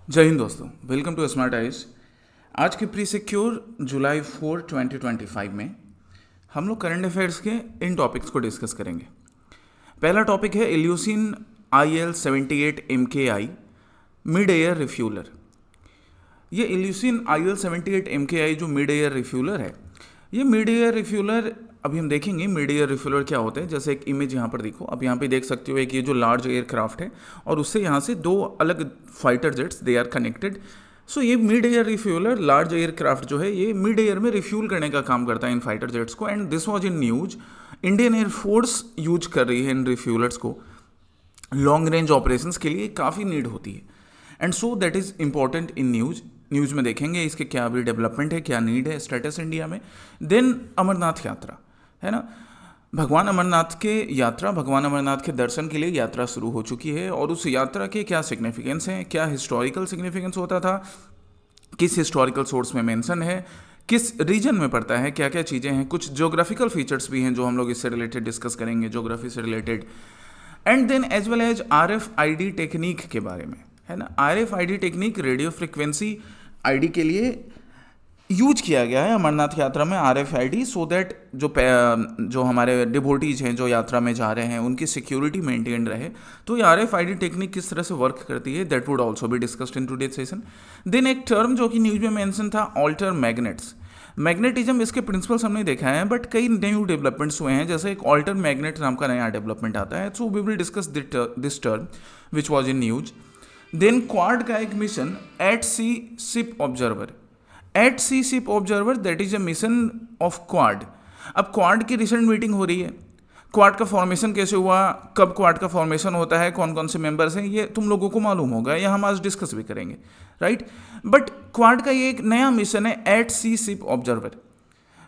जय हिंद दोस्तों, welcome to smart eyes. आज के प्री सिक्योर जुलाई 4 2025 में हम लोग करंट अफेयर्स के इन टॉपिक्स को डिस्कस करेंगे। पहला टॉपिक है इल्यूसिन IL-78 MKI mid air refueller. ये इल्यूसिन IL-78 MKI जो मिड एयर रिफ्यूलर है, ये मिड एयर रिफ्यूलर अभी हम देखेंगे मिड एयर रिफ्यूलर क्या होता है। जैसे एक इमेज यहाँ पर देखो, आप यहाँ पे देख सकते हो एक ये जो लार्ज एयरक्राफ्ट है और उससे यहाँ से दो अलग fighter jets they are connected. So ये mid air refueler large aircraft जो है ये मिड एयर में रिफ्यूल करने का काम करता है इन फाइटर जेट्स को। And this was in news, Indian air force use कर रही है इन रिफ्यूलर्स को लॉन्ग रेंज ऑपरेशंस के लिए, काफ़ी नीड होती है। And so that is important in news में देखेंगे इसके क्या अभी डेवलपमेंट है, क्या नीड है, स्टेटस इंडिया में। देन अमरनाथ यात्रा है ना, भगवान अमरनाथ के दर्शन के लिए यात्रा शुरू हो चुकी है। और उस यात्रा के क्या सिग्निफिकेंस हैं, क्या हिस्टोरिकल सिग्निफिकेंस होता था, किस हिस्टोरिकल सोर्स में मेंशन है, किस रीजन में पड़ता है, क्या क्या चीज़ें हैं, कुछ ज्योग्राफिकल फीचर्स भी हैं जो हम लोग इससे रिलेटेड डिस्कस करेंगे, ज्योग्राफी से related. And then as well as RFID technique के बारे में, है ना। RFID technique radio frequency ID के लिए यूज किया गया है अमरनाथ यात्रा में, RFID, सो दैट जो हमारे डिवोटीज हैं जो यात्रा में जा रहे हैं उनकी सिक्योरिटी मेंटेन रहे। तो ये RFID टेक्निक किस तरह से वर्क करती है, that would also be discussed in today session. Then एक टर्म जो कि न्यूज में मेंशन था, ऑल्टर मैग्नेट्स। मैग्नेटिज्म, इसके प्रिंसिपल्स हमने देखा है बट कई न्यू डेवलपमेंट्स हुए हैं, जैसे एक ऑल्टर मैग्नेट नाम का नया डेवलपमेंट आता है। So we will discuss this term which was in news. Then Quad का एक mission at sea ship observer, that is a mission of Quad. अब क्वाड की रिसेंट मीटिंग हो रही है, क्वाड का फॉर्मेशन कैसे हुआ, कब क्वाड का फॉर्मेशन होता है, कौन कौन से मेंबर्स हैं, ये तुम लोगों को मालूम होगा, या हम आज डिस्कस भी करेंगे, राइट। बट क्वाड का ये एक नया मिशन है at sea ship observer.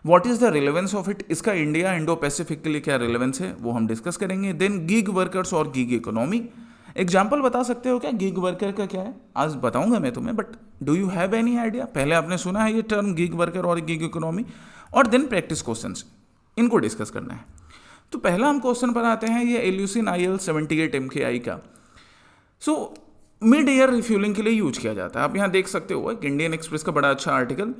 What is the relevance of it, इसका इंडिया इंडो पैसिफिक के लिए क्या रिलेवेंस है, वो हम डिस्कस करेंगे। देन गिग वर्कर्स और गिग इकोनॉमी, एग्जाम्पल बता सकते हो क्या गिग वर्कर का क्या है, आज बताऊंगा मैं तुम्हें, but do you have any idea, पहले आपने सुना है ये टर्म गिग वर्कर और गिग इकोनॉमी। और देन प्रैक्टिस क्वेश्चंस, इनको डिस्कस करना है। तो पहला हम क्वेश्चन पर आते हैं ये इल्यूसिन IL-78 MKI का। सो मिड एयर रिफ्यूलिंग के लिए यूज किया जाता है। आप यहाँ देख सकते हो एक इंडियन एक्सप्रेस का बड़ा अच्छा article,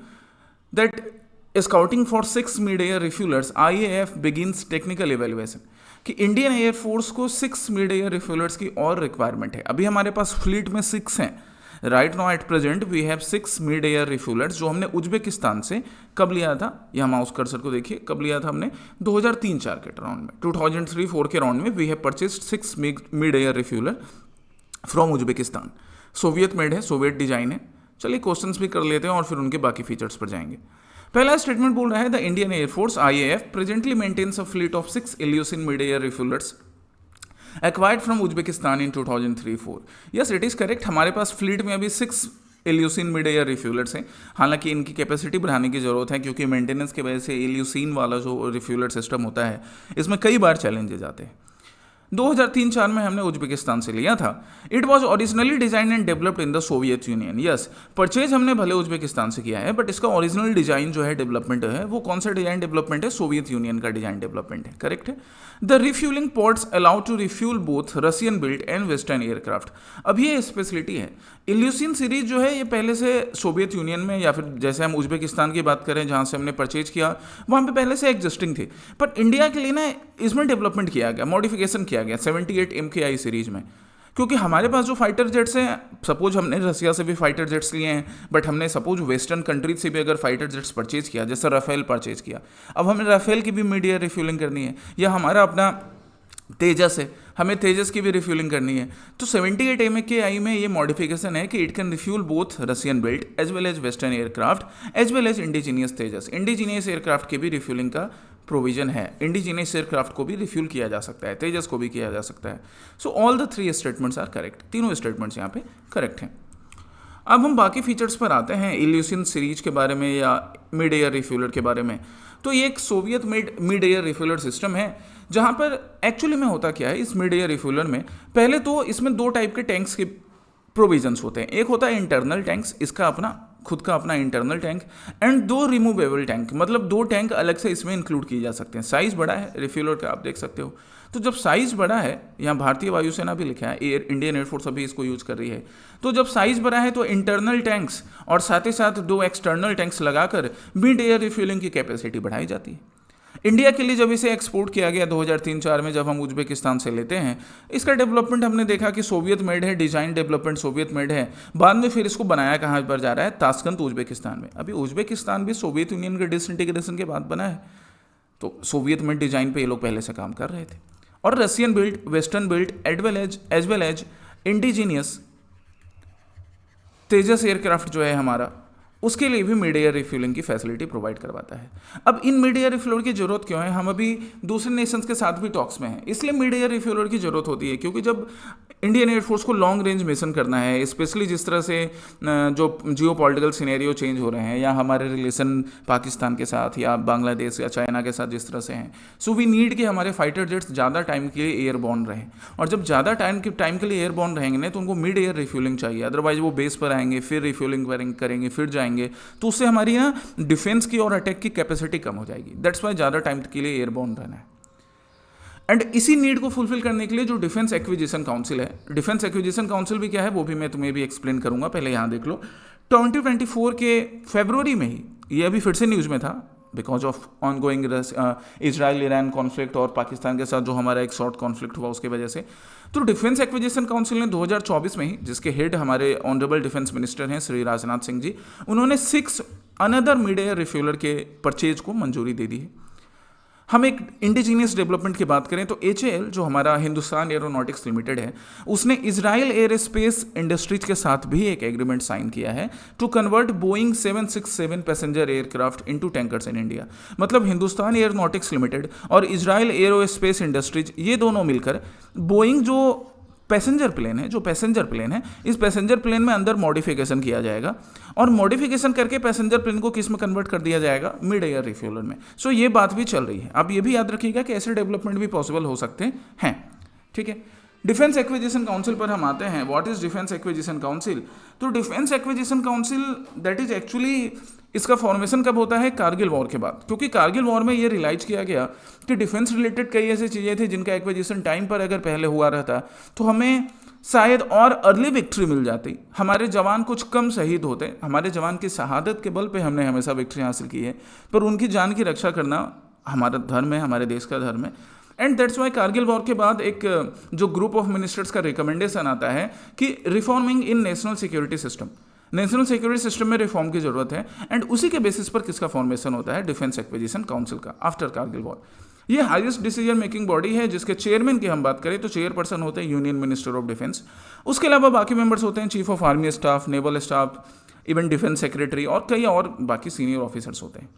that scouting for 6 mid air refuelers, IAF begins technical evaluation, कि इंडियन एयरफोर्स को 6 मिड एयर रिफ्यूलर्स की और रिक्वायरमेंट है। अभी हमारे पास फ्लीट में 6 हैं, right now at present we have 6 mid air refuelers, जो हमने उज्बेकिस्तान से कब लिया था, यहाँ माउस कर्सर को देखिए, कब लिया था हमने 2003-4 के राउंड में, 2003-4 के राउंड में we have purchased 6 mid air refueller from Uzbekistan. Soviet made है, सोवियत डिजाइन है। चलिए क्वेश्चंस भी कर लेते हैं और फिर उनके बाकी फीचर्स पर जाएंगे। पहला स्टेटमेंट बोल रहा है the Indian air force IAF presently maintains a fleet of 6 Ilyushin mid air refuelers acquired from Uzbekistan in 2003-4। Yes, it is correct, हमारे पास फ्लीट में अभी 6 इल्यूसिन मिड एयर रिफ्यूलर्स हैं। हालांकि इनकी कैपेसिटी बढ़ाने की जरूरत है, क्योंकि मेंटेनेंस की वजह से इल्यूसिन वाला जो रिफ्यूलर सिस्टम होता है इसमें कई बार चैलेंजेस आते हैं। 2003-4 में हमने उज्बेकिस्तान से लिया था। It was originally design and developed in the Soviet union. Yes, purchase हमने भले उज्बेकिस्तान से किया है बट इसका ओरिजिनल डिजाइन जो है, डेवलपमेंट है, वो कौन सा डिजाइन डेवलपमेंट है, सोवियत यूनियन का डिजाइन डेवलपमेंट है, करेक्ट है। The refuelling ports allow to refuel both Russian build and western aircraft. अब ये स्पेशलिटी है, इल्यूसिन सीरीज जो है ये पहले से सोवियत यूनियन में, या फिर जैसे हम उज्बेकिस्तान की बात करें जहाँ से हमने परचेज किया, वहाँ पे पहले से एग्जिस्टिंग थे, पर इंडिया के लिए ना इसमें डेवलपमेंट किया गया, मॉडिफिकेशन किया गया 78 MKI सीरीज में। क्योंकि हमारे पास जो फाइटर जेट्स हैं, सपोज हमने रसिया से भी फाइटर जेट्स लिए हैं, बट हमने सपोज वेस्टर्न कंट्रीज से भी अगर फाइटर जेट्स परचेज किया, जैसे राफेल परचेज किया, अब हमें राफेल की भी मिड एयर रिफ्यूलिंग करनी है, या हमारा अपना तेजस है, हमें तेजस की भी रिफ्यूलिंग करनी है। तो 78 MKI में ये मॉडिफिकेशन है कि it can refuel both Russian built as well as western aircraft as well as indigenous Tejas. Indigenous aircraft के भी रिफ्यूलिंग का प्रोविजन है, इंडिजीनियस एयरक्राफ्ट को भी रिफ्यूल किया जा सकता है, तेजस को भी किया जा सकता है। So all the 3 statements are correct, तीनों स्टेटमेंट्स यहाँ पे करेक्ट हैं। अब हम बाकी फीचर्स पर आते हैं, इल्यूसिन सीरीज के बारे में या मिड एयर रिफ्यूलर के बारे में। तो ये एक Soviet mid air refueller system है, जहाँ पर एक्चुअली में होता क्या है इस मिड एयर रिफ्यूलर में, पहले तो इसमें 2 टाइप के टैंक्स के प्रोविजंस होते हैं। एक होता है इंटरनल टैंक्स, इसका अपना खुद का अपना internal tank, and 2 removable tank, मतलब 2 टैंक अलग से इसमें इंक्लूड किए जा सकते हैं। साइज़ बड़ा है रिफ्यूलर का, आप देख सकते हो। तो जब साइज़ बड़ा है, यहाँ भारतीय वायुसेना भी लिखा है, इंडियन एयरफोर्स अभी इसको यूज़ कर रही है, तो जब साइज़ बड़ा है तो इंटरनल टैंक्स और साथ ही साथ 2 एक्सटर्नल टैंक्स लगाकर मिड एयर रिफ्यूलिंग की कैपेसिटी बढ़ाई जाती है। इंडिया के लिए जब इसे एक्सपोर्ट किया गया 2003-04 में, जब हम उज्बेकिस्तान से लेते हैं, इसका डेवलपमेंट हमने देखा कि सोवियत मेड है, डिजाइन डेवलपमेंट सोवियत मेड है। बाद में फिर इसको बनाया कहाँ पर जा रहा है, ताशकंद उज्बेकिस्तान में। अभी उज्बेकिस्तान भी सोवियत यूनियन के डिसइंटीग्रेशन के बाद बना है, तो सोवियत मेड डिजाइन पे ये लोग पहले से काम कर रहे थे। और Russian built, western built as well as indigenous Tejas aircraft जो है हमारा, उसके लिए भी मिड एयर रिफ्यूलिंग की फैसिलिटी प्रोवाइड करवाता है। अब इन मिड एयर रिफ्यूलर की जरूरत क्यों है, हम अभी दूसरे नेशंस के साथ भी टॉक्स में हैं, इसलिए मिड एयर रिफ्यूलर की जरूरत होती है क्योंकि जब इंडियन एयरफोर्स को लॉन्ग रेंज मिशन करना है, स्पेशली जिस तरह से जो जियो पॉलिटिकल सिनेरियो चेंज हो रहे हैं, या हमारे रिलेशन पाकिस्तान के साथ या बांग्लादेश या चाइना के साथ जिस तरह से हैं, सो वी नीड कि हमारे फाइटर जेट्स ज़्यादा टाइम के लिए एयरबॉर्न रहें। और जब ज़्यादा टाइम के लिए एयरबॉर्न रहेंगे ना, तो उनको मिड एयर रिफ्यूलिंग चाहिए, अदरवाइज वो बेस पर आएंगे, फिर रिफ्यूलिंग करेंगे, फिर जाएंगे, तो उससे हमारी ना डिफेंस की और अटैक की कैपेसिटी कम हो जाएगी। दैट्स वाई ज़्यादा टाइम के लिए एयरबॉर्न रहना है। एंड इसी नीड को फुलफिल करने के लिए जो डिफेंस एक्विजिशन काउंसिल है, डिफेंस एक्विजिशन काउंसिल भी क्या है वो भी मैं तुम्हें भी एक्सप्लेन करूंगा, पहले यहाँ देख लो। 2024 के फरवरी में ही, ये अभी फिर से न्यूज़ में था because of on going Israel Iran conflict और पाकिस्तान के साथ जो हमारा एक शॉर्ट कॉन्फ्लिक्ट हुआ उसकी वजह से, तो डिफेंस एक्विजिशन काउंसिल ने 2024 में ही, जिसके हेड हमारे ऑनरेबल डिफेंस मिनिस्टर हैं श्री राजनाथ सिंह जी, उन्होंने 6 अनदर मिड एयर रिफ्यूलर के परचेज को मंजूरी दे दी है। हम एक इंडिजीनियस डेवलपमेंट की बात करें तो HAL जो हमारा हिंदुस्तान एरोनॉटिक्स लिमिटेड है, उसने इजराइल एयरस्पेस इंडस्ट्रीज के साथ भी एक एग्रीमेंट साइन किया है to convert Boeing 767 passenger aircraft into tankers in India. मतलब हिंदुस्तान एरोनॉटिक्स लिमिटेड और इजराइल एरोस्पेस इंडस्ट्रीज, ये दोनों मिलकर बोइंग जो पैसेंजर प्लेन है, इस पैसेंजर प्लेन में अंदर मॉडिफिकेशन किया जाएगा और मॉडिफिकेशन करके पैसेंजर प्लेन को किस में कन्वर्ट कर दिया जाएगा, मिड एयर रिफ्यूलर में। सो ये बात भी चल रही है। अब ये भी याद रखिएगा कि ऐसे डेवलपमेंट भी पॉसिबल हो सकते हैं, ठीक है। डिफेंस एक्विजिशन काउंसिल पर हम आते हैं। What is defence acquisition council? तो defence acquisition council that is actually, इसका फॉर्मेशन कब होता है, कारगिल वॉर के बाद, क्योंकि कारगिल वॉर में ये रियलाइज किया गया कि डिफेंस रिलेटेड कई ऐसी चीज़ें थी जिनका एक्विजिशन टाइम पर अगर पहले हुआ रहता तो हमें शायद और अर्ली विक्ट्री मिल जाती, हमारे जवान कुछ कम शहीद होते। हमारे जवान की शहादत के बल पे हमने हमेशा विक्ट्री हासिल की है, पर उनकी जान की रक्षा करना हमारा धर्म है, हमारे देश का धर्म है। And that's why Kargil war के बाद एक जो ग्रुप ऑफ मिनिस्टर्स का रिकमेंडेशन आता है कि reforming in national security system, national security system में रिफॉर्म की जरूरत है। एंड उसी के बेसिस पर किसका फॉर्मेशन होता है, डिफेंस एक्विजिशन काउंसिल का, आफ्टर कारगिल वॉर। ये हाईएस्ट डिसीजन मेकिंग बॉडी है, जिसके चेयरमैन की हम बात करें तो चेयरपर्सन होते हैं यूनियन मिनिस्टर ऑफ डिफेंस। उसके अलावा बाकी मेंबर्स होते हैं chief of army staff, naval staff, even defence secretary और कई और बाकी सीनियर ऑफिसर्स होते हैं।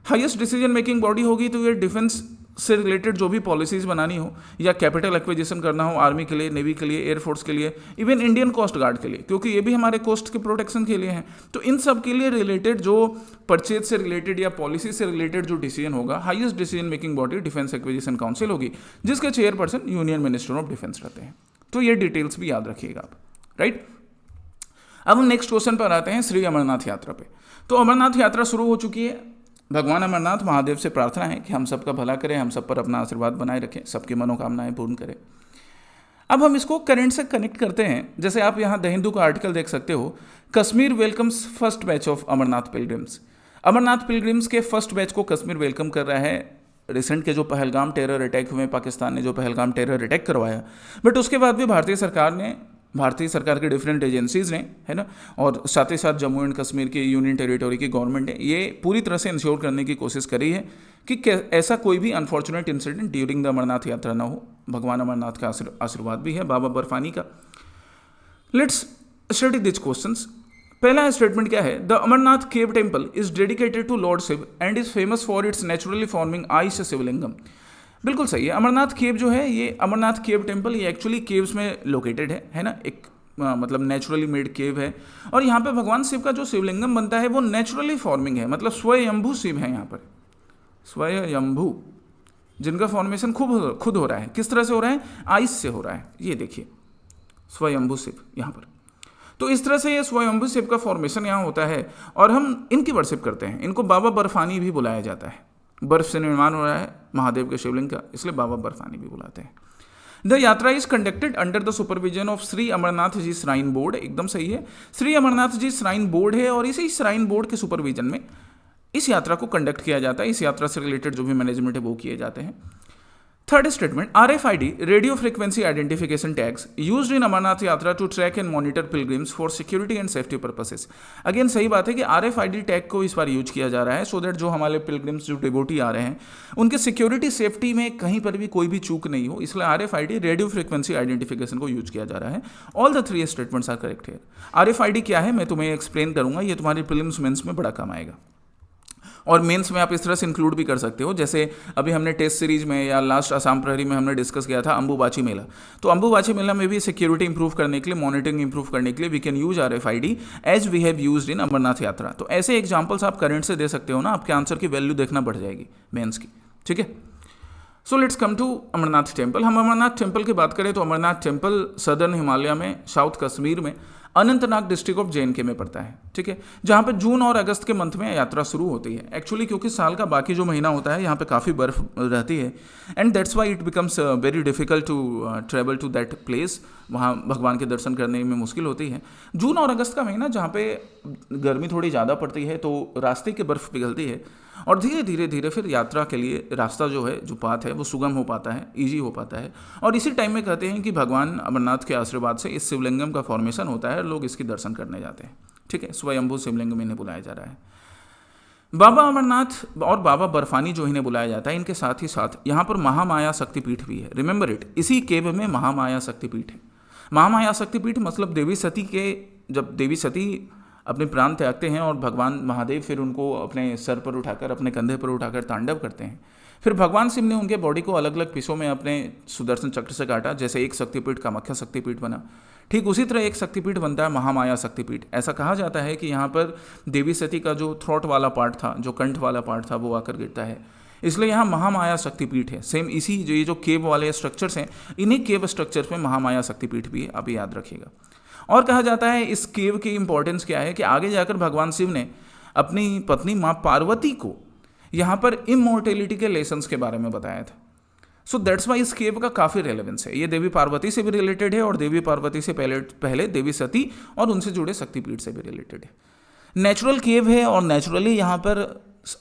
हाईएस्ट डिसीजन मेकिंग बॉडी होगी तो ये डिफेंस से रिलेटेड जो भी पॉलिसीज बनानी हो या कैपिटल एक्विजिशन करना हो आर्मी के लिए, नेवी के लिए, एयरफोर्स के लिए, इवन इंडियन कोस्ट गार्ड के लिए, क्योंकि ये भी हमारे कोस्ट के प्रोटेक्शन के लिए हैं, तो इन सब के लिए रिलेटेड जो परचेज से रिलेटेड या पॉलिसी से रिलेटेड जो डिसीजन होगा, highest decision making body defence acquisition council होगी, जिसके chairperson union minister of defence रहते हैं। तो ये डिटेल्स भी याद रखिएगा आप, राइट। अब हम नेक्स्ट क्वेश्चन पर आते हैं, श्री अमरनाथ यात्रा पे। तो अमरनाथ यात्रा शुरू हो चुकी है। भगवान अमरनाथ महादेव से प्रार्थना है कि हम सबका भला करें, हम सब पर अपना आशीर्वाद बनाए रखें, सबकी मनोकामनाएं पूर्ण करें। अब हम इसको करंट से कनेक्ट करते हैं। जैसे आप यहाँ द हिंदू का आर्टिकल देख सकते हो, Kashmir welcomes first batch of Amarnath pilgrims. Amarnath pilgrims के फर्स्ट बैच को कश्मीर वेलकम कर रहा है। रिसेंट के जो पहलगाम टेरर अटैक हुए, पाकिस्तान ने जो पहलगाम टेरर अटैक करवाया, बट उसके बाद भी भारतीय सरकार के डिफरेंट एजेंसीज ने, है ना, और साथ ही साथ जम्मू एंड कश्मीर की यूनियन टेरिटरी की गवर्नमेंट ने ये पूरी तरह से इंश्योर करने की कोशिश करी है कि ऐसा कोई भी unfortunate incident during the Amarnath yatra ना हो। भगवान अमरनाथ का आशीर्वाद भी है, बाबा बर्फानी का। Let's study this questions. पहला स्टेटमेंट क्या है, the Amarnath cave temple is dedicated to Lord Shiv and is famous for its naturally forming ice Shivlingam. बिल्कुल सही है। अमरनाथ केव जो है, ये अमरनाथ केव टेम्पल, ये एक्चुअली केव्स में लोकेटेड है ना, एक मतलब नेचुरली मेड केव है। और यहाँ पे भगवान शिव का जो शिवलिंगम बनता है वो नेचुरली फॉर्मिंग है, मतलब स्वयंभू शिव है यहाँ पर, स्वयंभू, जिनका फॉर्मेशन खुद हो रहा है। किस तरह से हो रहा है, आइस से हो रहा है। ये देखिए स्वयंभू शिव यहाँ पर। तो इस तरह से ये स्वयंभू शिव का फॉर्मेशन यहाँ होता है और हम इनकी वर्शिप करते हैं। इनको बाबा बर्फानी भी बुलाया जाता है, बर्फ से निर्माण हो रहा है महादेव के शिवलिंग का, इसलिए बाबा बर्फानी भी बुलाते हैं। The yatra is conducted under the supervision of Shri Amarnath ji shrine board, एकदम सही है, श्री अमरनाथ जी श्राइन बोर्ड है और इसी श्राइन बोर्ड के सुपरविजन में इस यात्रा को कंडक्ट किया जाता है। इस यात्रा से रिलेटेड जो भी मैनेजमेंट है वो किए जाते हैं। Third statement, RFID radio frequency identification tags used in Amarnath Yatra to track and monitor pilgrims for security and safety purposes. Again सही बात है कि RFID टैग को इस बार यूज किया जा रहा है सो दैट जो हमारे पिलग्रिम्स जो डिवोटी आ रहे हैं उनके सिक्योरिटी सेफ्टी में कहीं पर भी कोई भी चूक नहीं हो, इसलिए RFID रेडियो फ्रीक्वेंसी आइडेंटिफिकेशन को यूज किया जा रहा है। All the 3 statements are correct here. RFID क्या है मैं तुम्हें एक्सप्लेन करूंगा, ये तुम्हारे प्रीलिम्स मेंस में बड़ा काम आएगा और मेंस में आप इस तरह से इंक्लूड भी कर सकते हो। जैसे अभी हमने टेस्ट सीरीज में या लास्ट आसाम प्रहरी में हमने डिस्कस किया था अंबुबाची मेला, तो अंबुबाची मेला में भी सिक्योरिटी इंप्रूव करने के लिए, मॉनिटरिंग इंप्रूव करने के लिए we can use RFID as we have used in Amarnath yatra. तो ऐसे एग्जाम्पल्स आप करंट से दे सकते हो ना, आपके आंसर की वैल्यू देखना बढ़ जाएगी मेंस की, ठीक है। So let's come to Amarnath temple. हम अमरनाथ टेम्पल की बात करें तो अमरनाथ टेम्पल सदर्न हिमालय में, साउथ कश्मीर में, अनंतनाग डिस्ट्रिक्ट ऑफ JNK में पड़ता है, ठीक है, जहाँ पे जून और अगस्त के मंथ में यात्रा शुरू होती है। एक्चुअली क्योंकि साल का बाकी जो महीना होता है यहाँ पे काफ़ी बर्फ रहती है and that's why it becomes very difficult to travel to that place, वहाँ भगवान के दर्शन करने में मुश्किल होती है। जून और अगस्त का महीना जहाँ पे गर्मी थोड़ी ज़्यादा पड़ती है तो रास्ते की बर्फ़ पिघलती है और धीरे धीरे धीरे फिर यात्रा के लिए रास्ता जो है, जो पाथ है वो सुगम हो पाता है, ईजी हो पाता है। और इसी टाइम में कहते हैं कि भगवान अमरनाथ के आशीर्वाद से इस शिवलिंगम का फॉर्मेशन होता है, लोग इसकी दर्शन करने जाते हैं, ठीक है। स्वयंभू शिवलिंगम इन्हें बुलाया जा रहा है। बाबा अमरनाथ और बाबा बर्फानी जो इन्हें बुलाया जाता है, इनके साथ ही साथ यहाँ पर महामाया शक्तिपीठ भी है। रिमेंबर इट, इसी केव में महामाया शक्तिपीठ है। महामाया शक्तिपीठ मतलब देवी सती के, जब देवी सती अपने प्राण त्यागते हैं और भगवान महादेव फिर उनको अपने सर पर उठाकर, अपने कंधे पर उठाकर तांडव करते हैं, फिर भगवान शिव ने उनके बॉडी को अलग अलग पीसों में अपने सुदर्शन चक्र से काटा। जैसे एक शक्तिपीठ कामाख्या शक्तिपीठ बना, ठीक उसी तरह एक शक्तिपीठ बनता है महामाया शक्तिपीठ। ऐसा कहा जाता है कि यहाँ पर देवी सती का जो थ्रोट वाला पार्ट था, जो कंठ वाला पार्ट था, वो आकर गिरता है, इसलिए यहाँ महामाया शक्तिपीठ है। सेम इसी जो ये जो केव वाले स्ट्रक्चर्स हैं, इन्हीं केव स्ट्रक्चर्स में महामाया शक्तिपीठ भी है, आप याद रखिएगा। और कहा जाता है इस केव की इंपॉर्टेंस क्या है कि आगे जाकर भगवान शिव ने अपनी पत्नी माँ पार्वती को यहाँ पर इमोर्टेलिटी के लेसन्स के बारे में बताया था। सो दैट्स वाई इस केव का काफ़ी रेलेवेंस है। ये देवी पार्वती से भी रिलेटेड है और देवी पार्वती से पहले देवी सती और उनसे जुड़े शक्तिपीठ से भी रिलेटेड है। नेचुरल केव है और नेचुरली यहाँ पर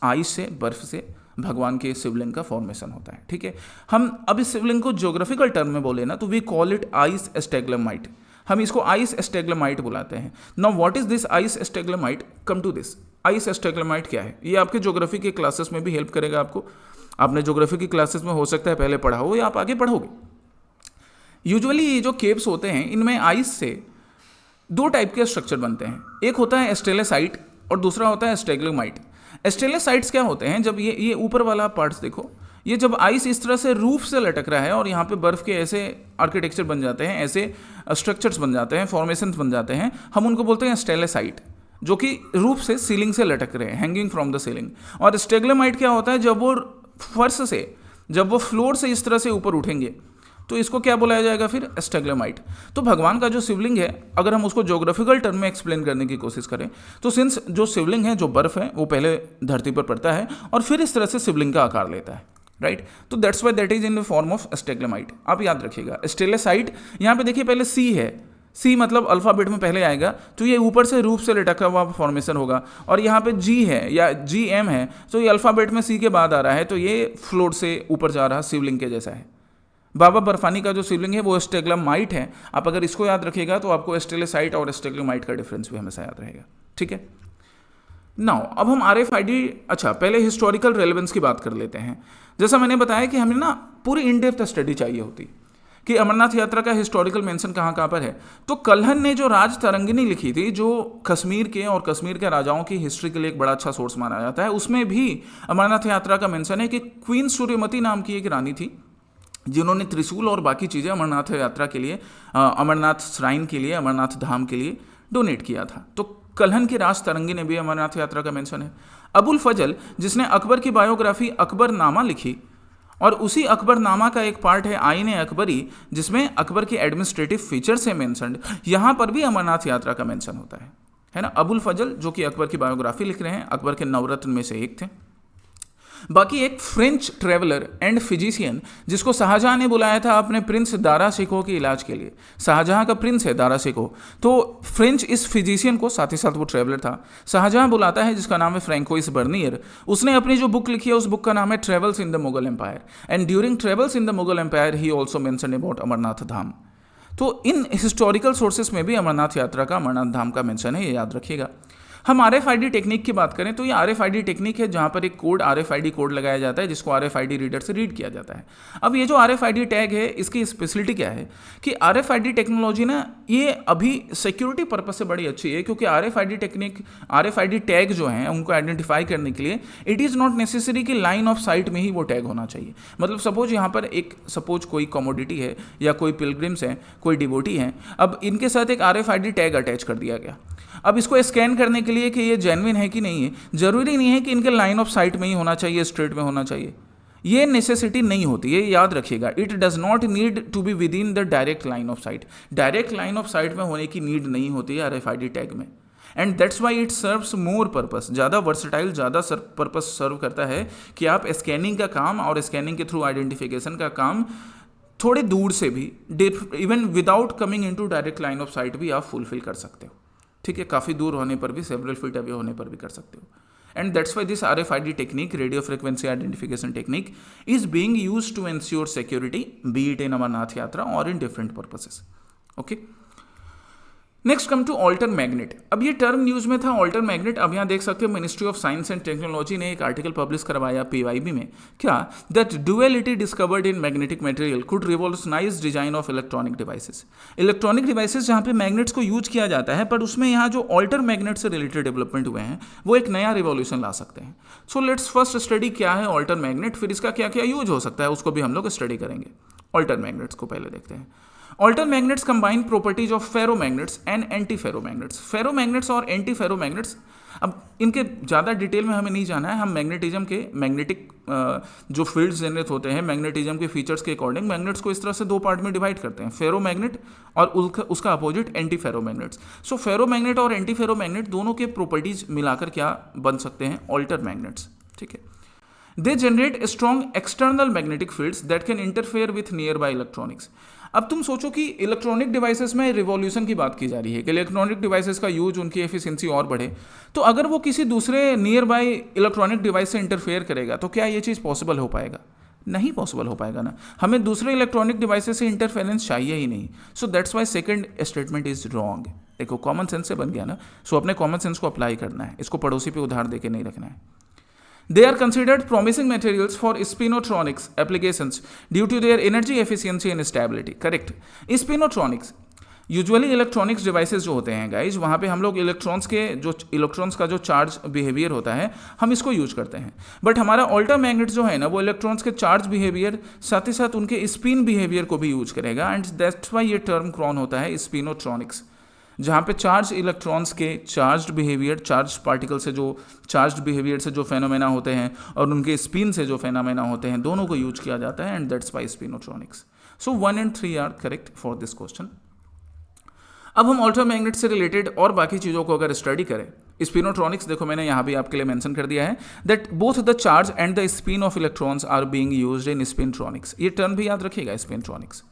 आइस से, बर्फ से भगवान के शिवलिंग का फॉर्मेशन होता है, ठीक है। हम अब इस शिवलिंग को ज्योग्राफिकल टर्म में बोले ना तो we call it ice stalagmite. हम इसको आइस स्टेग्लमाइट बुलाते हैं। Now what is this ice stalagmite? Come to this, ice stalagmite क्या है? ये आपके ज्योग्राफी के क्लासेस में भी हेल्प करेगा आपको। आपने ज्योग्राफी की क्लासेस में हो सकता है पहले पढ़ा हो या आप आगे पढ़ोगे। यूजुअली ये जो केव्स होते हैं इनमें आइस से 2 टाइप के स्ट्रक्चर बनते हैं। एक होता है स्टेलेसाइट और दूसरा होता है स्टेग्लमाइट। स्टेलेसाइट्स क्या होते हैं? जब ये ऊपर वाला पार्ट्स देखो, ये जब आइस इस तरह से रूफ से लटक रहा है और यहाँ पे बर्फ़ के ऐसे आर्किटेक्चर बन जाते हैं, ऐसे स्ट्रक्चर्स बन जाते हैं, फॉर्मेशंस बन जाते हैं, हम उनको बोलते हैं स्टेलेसाइट, जो कि रूफ से सीलिंग से लटक रहे हैं, हैंगिंग फ्रॉम द सीलिंग। और स्टेग्लमाइट क्या होता है? जब वो फर्श से, जब वो फ्लोर से इस तरह से ऊपर उठेंगे तो इसको क्या बुलाया जाएगा फिर? स्टेग्लमाइट। तो भगवान का जो शिवलिंग है, अगर हम उसको ज्योग्राफिकल टर्म में एक्सप्लेन करने की कोशिश करें तो सिंस जो शिवलिंग है, जो बर्फ़ है, वो पहले धरती पर पड़ता है और फिर इस तरह से शिवलिंग का आकार लेता है, राइट। तो that's why that is in the form of stalagmite. आप याद रखिएगा। स्टेलेसाइट, यहाँ पे देखिए पहले सी है, सी मतलब अल्फ़ाबेट में पहले आएगा तो ये ऊपर से रूप से लटका हुआ फॉर्मेशन होगा। और यहाँ पे जी है या GM है तो ये अल्फ़ाबेट में सी के बाद आ रहा है, तो ये फ्लोर से ऊपर जा रहा शिवलिंग के जैसा है। बाबा बर्फानी का जो शिवलिंग है वो स्टेग्लमाइट है। आप अगर इसको याद रखिएगा तो आपको स्टेलेसाइट और स्टेग्लमाइट का डिफरेंस भी हमेशा याद रहेगा, ठीक है। नाउ अब हम RFID, अच्छा पहले हिस्टोरिकल रेलेवेंस की बात कर लेते हैं। जैसा मैंने बताया कि हमें ना पूरी इन डेप्थ स्टडी चाहिए होती कि अमरनाथ यात्रा का हिस्टोरिकल मेंशन कहाँ कहाँ पर है। तो कल्हन ने जो राज तरंगिनी लिखी थी, जो कश्मीर के और कश्मीर के राजाओं की हिस्ट्री के लिए एक बड़ा अच्छा सोर्स माना जाता है, उसमें भी अमरनाथ यात्रा का मेंशन है कि क्वीन सूर्यमती नाम की एक रानी थी जिन्होंने त्रिशूल और बाकी चीज़ें अमरनाथ यात्रा के लिए, अमरनाथ श्राइन के लिए, अमरनाथ धाम के लिए डोनेट किया था। तो कल्हन की राज तरंगी ने भी अमरनाथ यात्रा का मेंशन है। अबुल फजल, जिसने अकबर की बायोग्राफी अकबरनामा लिखी, और उसी अकबरनामा का एक पार्ट है आईन अकबरी, जिसमें अकबर के एडमिनिस्ट्रेटिव फीचर्स है मेंशन्ड। यहाँ पर भी अमरनाथ यात्रा का मेंशन होता है ना। अबुल फजल जो कि अकबर की बायोग्राफी लिख रहे हैं, अकबर के नवरत्न में से एक थे। बाकी एक फ्रेंच ट्रेवलर एंड फिजिशियन जिसको शाहजहां ने बुलाया था अपने प्रिंस दारा शिकोह के इलाज के लिए। शाहजहां का प्रिंस है दारा शिकोह, तो फ्रेंच इस फिजिशियन को, साथ ही साथ वो ट्रेवलर था, शाहजहां बुलाता है, जिसका नाम है फ्रैंकोइस बर्नियर। उसने अपनी जो बुक लिखी है उस बुक का नाम है travels in the Mughal empire, and during travels in the Mughal empire he also mention about Amarnath Dham. तो इन हिस्टोरिकल सोर्सेस में भी अमरनाथ यात्रा का, अमरनाथ धाम का मेंशन है, ये याद रखिएगा। हम RFID टेक्निक की बात करें तो ये RFID टेक्निक है जहाँ पर एक कोड RFID कोड लगाया जाता है जिसको RFID रीडर से रीड किया जाता है। अब ये जो RFID टैग है इसकी स्पेशलिटी क्या है कि RFID टेक्नोलॉजी ना ये अभी सिक्योरिटी पर्पज से बड़ी अच्छी है, क्योंकि RFID टेक्निक, RFID टैग जो हैं उनको आइडेंटिफाई करने के लिए इट इज़ नॉट नेसेसरी कि लाइन ऑफ साइट में ही वो टैग होना चाहिए। मतलब सपोज यहाँ पर सपोज कोई कमोडिटी है या कोई पिलग्रिम्स हैं, कोई डिवोटी हैं, अब इनके साथ एक RFID टैग अटैच कर दिया गया। अब इसको स्कैन करने के लिए कि ये जेन्युइन है कि नहीं है, जरूरी नहीं है कि इनके लाइन ऑफ साइट में ही होना चाहिए, स्ट्रेट में होना चाहिए, ये नेसेसिटी नहीं होती है, याद रखिएगा। It does not need to be within the direct line of sight. Direct line of sight में होने की नीड नहीं होती है RFID टैग में, and that's why it serves more purpose, ज़्यादा वर्सटाइल, ज़्यादा पर्पस सर्व करता है कि आप स्कैनिंग का काम और स्कैनिंग के थ्रू आइडेंटिफिकेशन का काम थोड़े दूर से भी, even without coming into direct line of site भी आप फुलफिल कर सकते हो। ठीक है, काफ़ी दूर होने पर भी, सेवरल फीट अवे होने पर भी कर सकते हो। And that's why this RFID technique, radio frequency identification technique, is being used to ensure security, be it in Amarnath yatra और in different purposes. Okay, next come to alter magnet. अब ये term news में था ऑल्टर मैग्नेट। अब यहाँ देख सकते हो ministry of science and technology ने एक आर्टिकल पब्लिश करवाया PYB में, क्या, that duality discovered in magnetic material could revolutionise design of electronic devices. Electronic devices जहाँ पे मैग्नेट्स को यूज किया जाता है, पर उसमें यहाँ जो ऑल्टर मैग्नेट से रिलेटेड डेवलपमेंट हुए हैं वो एक नया रिवॉल्यूशन ला सकते हैं। सो लेट्स फर्स्ट स्टडी क्या है ऑल्टर मैग्नेट, फिर इसका क्या क्या यूज हो सकता है उसको भी हम लोग स्टडी करेंगे। ऑल्टर मैग्नेट्स को पहले देखते हैं। Alter magnets combine properties of ferromagnets and anti ferromagnets. Ferromagnets और एंटी फेरोमैग्नेट्स, अब इनके ज़्यादा डिटेल में हमें नहीं जाना है। हम मैग्नेटिज्म के, मैग्नेटिक जो फील्ड्स जनरेट होते हैं मैग्नेटिज्म के फीचर्स के अकॉर्डिंग मैग्नेट्स को इस तरह से दो पार्ट में डिवाइड करते हैं, फेरोमैग्नेट और उसका अपोजिट एंटी फेरोमैग्नेट्स। सो फेरोमैग्नेट और एंटी फेरोमैग्नेट दोनों के प्रॉपर्टीज मिलाकर क्या बन सकते हैं, ऑल्टर मैग्नेट्स। ठीक है, they generate strong external magnetic fields that can interfere with nearby electronics. अब तुम सोचो कि इलेक्ट्रॉनिक डिवाइसेस में रिवॉल्यूशन की बात की जा रही है कि इलेक्ट्रॉनिक डिवाइसेस का यूज, उनकी एफिशिएंसी और बढ़े, तो अगर वो किसी दूसरे नियर बाय इलेक्ट्रॉनिक डिवाइस से इंटरफेयर करेगा तो क्या ये चीज़ पॉसिबल हो पाएगा? नहीं पॉसिबल हो पाएगा ना। हमें दूसरे इलेक्ट्रॉनिक डिवाइसेस से इंटरफेरेंस चाहिए ही नहीं। सो that's Y second statement is wrong. देखो कॉमन सेंस से बन गया ना, सो अपने कॉमन सेंस को अप्लाई करना है, इसको पड़ोसी पे उधार देके नहीं रखना है। They are considered promising materials for spinotronics applications due to their energy efficiency and stability. Correct. Spinotronics usually electronics devices जो होते हैं गाइज, वहाँ पे हम लोग इलेक्ट्रॉन्स का जो चार्ज बिहेवियर होता है हम इसको यूज करते हैं। बट हमारा ऑल्टर मैग्नेट जो है ना वो इलेक्ट्रॉन्स के चार्ज बिहेवियर साथ ही साथ उनके स्पिन बिहेवियर को भी यूज करेगा, एंड दैट्स वाई ये टर्म क्रॉन होता है स्पिनोट्रॉनिक्स, जहाँ पे चार्ज इलेक्ट्रॉन्स के चार्ज बिहेवियर, चार्ज पार्टिकल से जो चार्ज बिहेवियर से जो फेनोमेना होते हैं और उनके स्पिन से जो फेनोमेना होते हैं दोनों को यूज किया जाता है, and that's why spintronics. So 1 and 3 are correct for this question. अब हम ऑल्टर मैग्नेट से रिलेटेड और बाकी चीज़ों को अगर स्टडी करें, स्पिनोट्रॉनिक्स देखो मैंने यहाँ भी आपके लिए मेंशन कर दिया है that both the charge and the spin of electrons are being used in spintronics. ये टर्म भी याद रखिएगा, spintronics.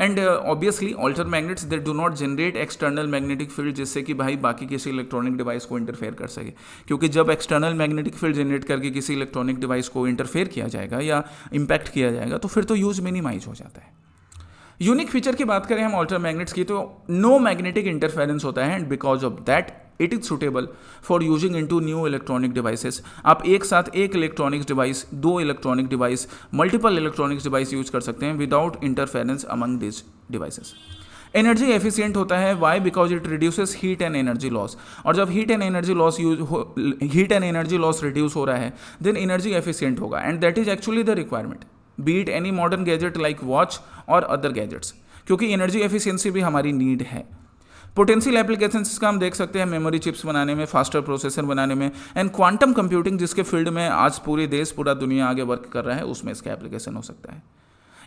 And obviously alter magnets they do not generate external magnetic field जिससे कि भाई बाकी किसी इलेक्ट्रॉनिक डिवाइस को इंटरफेयर कर सके, क्योंकि जब एक्सटर्नल मैग्नेटिक फील्ड जनरेट करके किसी इलेक्ट्रॉनिक डिवाइस को इंटरफेयर किया जाएगा या इम्पैक्ट किया जाएगा तो फिर तो यूज मिनिमाइज हो जाता है। यूनिक फीचर की बात करें हम ऑल्टर मैग्नेट्स की तो नो मैग्नेटिक इंटरफेरेंस होता है, and because of that it is suitable for using into new electronic devices. आप एक साथ एक इलेक्ट्रॉनिक्स डिवाइस, दो electronic device, multiple electronics device use कर सकते हैं without interference among this devices. Energy efficient होता है, why, because it reduces heat and energy loss. और जब heat and energy loss reduce हो रहा है देन एनर्जी एफिशिएंट होगा, and that is actually the requirement B it any modern gadget like watch और other gadgets, क्योंकि energy efficiency भी हमारी नीड है। पोटेंशियल एप्लीकेशन इसका हम देख सकते हैं मेमोरी चिप्स बनाने में, फास्टर प्रोसेसर बनाने में, एंड क्वांटम कंप्यूटिंग जिसके फील्ड में आज पूरे देश पूरा दुनिया आगे वर्क कर रहा है, उसमें इसका एप्लीकेशन हो सकता है।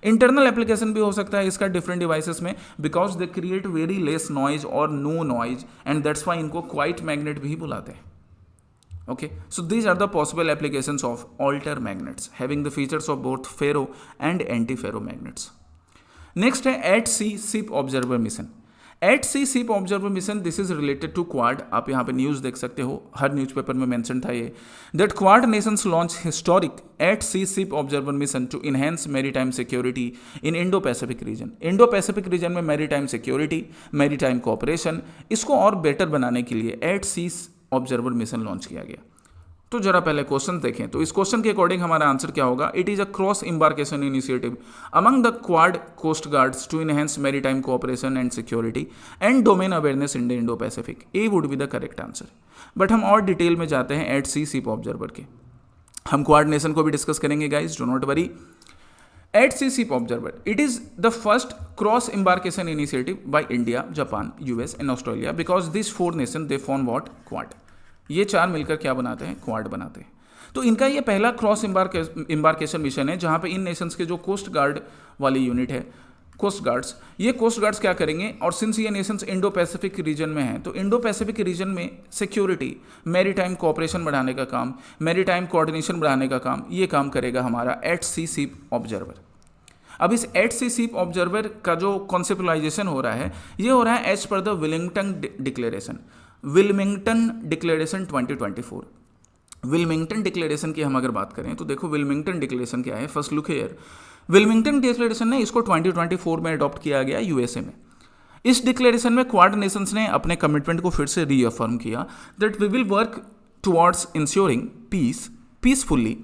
इंटरनल एप्लीकेशन भी हो सकता है इसका डिफरेंट डिवाइसेस में, because they create very less noise और no noise, and that's why इनको क्वाइट मैग्नेट भी बुलाते हैं। Okay, so these are the possible applications of alter magnets having the features of both ferro and anti-ferro magnets. Next है at sea ship observer mission. At sea ship observer mission, this is related to Quad. आप यहाँ पे news देख सकते हो, हर newspaper में mention था ये, that Quad nations launch historic at sea ship observer mission to enhance maritime security in Indo-Pacific region. Indo-Pacific region में maritime security, maritime cooperation, इसको और बेटर बनाने के लिए at sea observer mission launch किया गया। तो जरा पहले क्वेश्चन देखें, तो इस क्वेश्चन के अकॉर्डिंग हमारा आंसर क्या होगा? It is a cross embarkation initiative among the Quad coast guards to enhance maritime cooperation and security and domain awareness in the Indo Pacific. A would be the correct answer. But हम और detail में जाते हैं eight sea ship observer के। हम quad nation को भी discuss करेंगे guys, do not worry. At Sea Ship Observer, it is the first cross embarkation initiative by India, Japan, US and Australia because these four nations they form what? Quad. ये चार मिलकर क्या बनाते हैं? Quad बनाते हैं। तो इनका ये पहला क्रॉस एम्बार्केशन मिशन है जहाँ पे इन नेशंस के जो कोस्ट गार्ड वाली यूनिट है, कोस्ट गार्ड्स, ये कोस्ट गार्ड्स क्या करेंगे, और सिंस ये नेशंस इंडो पैसिफिक रीजन में हैं तो इंडो पैसिफिक रीजन में सिक्योरिटी, मैरीटाइम कोऑपरेशन बढ़ाने का काम, मैरीटाइम कोऑर्डिनेशन बढ़ाने का काम, ये काम करेगा हमारा एट सी शिप ऑब्जर्वर। अब इस एट सी शिप ऑब्जर्वर का जो कॉन्सेप्टलाइजेशन हो रहा है, ये हो रहा है as per the Wellington declaration, Wilmington declaration 2024। Wilmington declaration की हम अगर बात करें तो देखो विल्मिंगटन डिक्लेरेशन क्या है, first look here. Wilmington declaration ने इसको 2024 में अडॉप्ट किया गया यूएसए में। इस डिक्लेरेशन में क्वाड नेशंस ने अपने कमिटमेंट को फिर से रीअफर्म किया that we will work towards ensuring peace peacefully,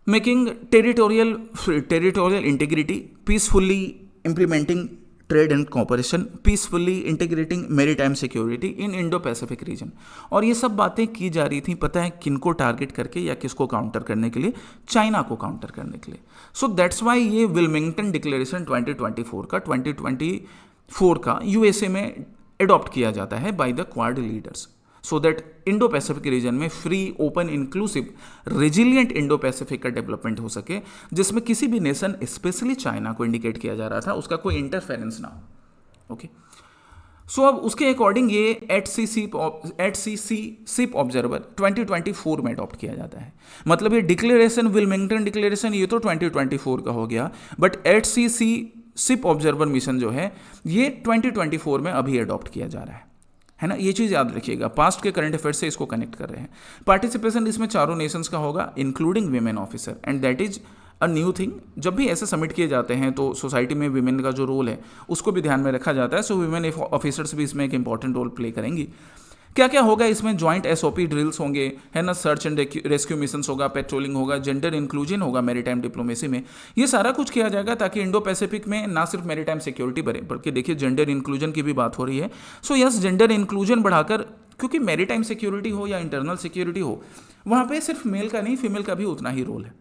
making territorial integrity, peacefully implementing trade and cooperation, peacefully integrating maritime security in Indo Pacific region. और ये सब बातें की जा रही थी, पता है किनको टारगेट करके या किसको काउंटर करने के लिए? चाइना को काउंटर करने के लिए। सो दैट्स वाई ये विल्मिंगटन डिक्लेरेशन 2024 का यूएसए में एडॉप्ट किया जाता है by the Quad leaders, so that Indo Pacific region में free, open, inclusive, resilient Indo Pacific का डेवलपमेंट हो सके, जिसमें किसी भी नेशन, स्पेशली चाइना को इंडिकेट किया जा रहा था, उसका कोई इंटरफेरेंस ना हो। ओके, सो अब उसके अकॉर्डिंग ये एट सी शिप ऑब्जर्वर 2024 में अडॉप्ट किया जाता है। मतलब ये डिक्लेरेशन, विल्मिंगटन डिक्लेरेशन, ये तो 2024 का हो गया, but at sea ship observer mission जो है ये 2024 में अभी अडॉप्ट किया जा रहा है ना। ये चीज़ याद रखिएगा, पास्ट के करंट अफेयर्स से इसको कनेक्ट कर रहे हैं। पार्टिसिपेशन इसमें चारों नेशंस का होगा including women officer, and that is a new thing. जब भी ऐसे सबमिट किए जाते हैं तो सोसाइटी में विमेन का जो रोल है उसको भी ध्यान में रखा जाता है। सो विमेन ऑफिसर्स भी इसमें एक इंपॉर्टेंट रोल प्ले करेंगी। क्या क्या होगा इसमें? जॉइंट एसओपी ड्रिल्स होंगे, है ना, सर्च एंड रेस्क्यू मिशंस होगा, पेट्रोलिंग होगा, जेंडर इंक्लूजन होगा मैरीटाइम डिप्लोमेसी में। ये सारा कुछ किया जाएगा ताकि इंडो पैसिफिक में ना सिर्फ मैरीटाइम सिक्योरिटी बढ़े, बल्कि देखिए जेंडर इंक्लूजन की भी बात हो रही है। सो यस, जेंडर इंक्लूजन बढ़ाकर, क्योंकि मैरीटाइम सिक्योरिटी हो या इंटरनल सिक्योरिटी हो, वहाँ पे सिर्फ मेल का नहीं, फीमेल का भी उतना ही रोल है।